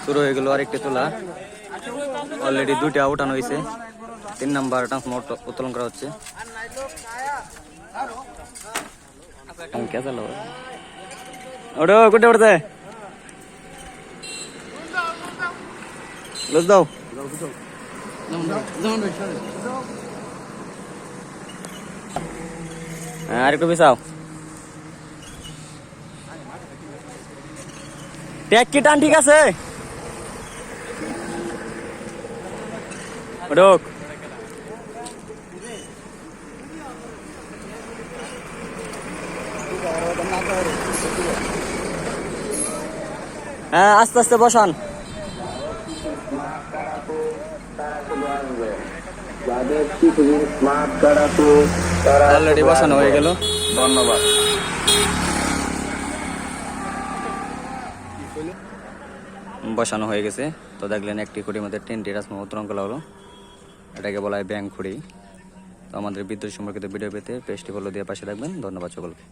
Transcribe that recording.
শুরু হয়ে গেল আরেকটি তোলা। অলরেডি দুইটা উঠানো হয়েছে, 3 নাম্বার ট্রান্সফর্মার উত্তোলন করা হচ্ছে। ওটা কোটে উঠতে লুজ দাও। হ্যাঁ আরেকটু পিছাও। ট্যাগ কি টান ঠিক আছে? ওডক হ্যাঁ আস্তে আস্তে বসান। অলরেডি বসানো হয়ে গেল। ধন্যবাদ। বসানো হয়ে গেছে। তো দেখলেন একটি খুঁটির মধ্যে 3টি ট্রান্সফর্মার উত্তোলন করা হলো। এটাকে বলা হয় ব্যাংক খুঁড়ি। তো আমাদের বিদ্যুৎ সম্পর্কিত ভিডিও পেতে পেজটি ফলো দিয়ে পাশে থাকবেন। ধন্যবাদ সকলকে।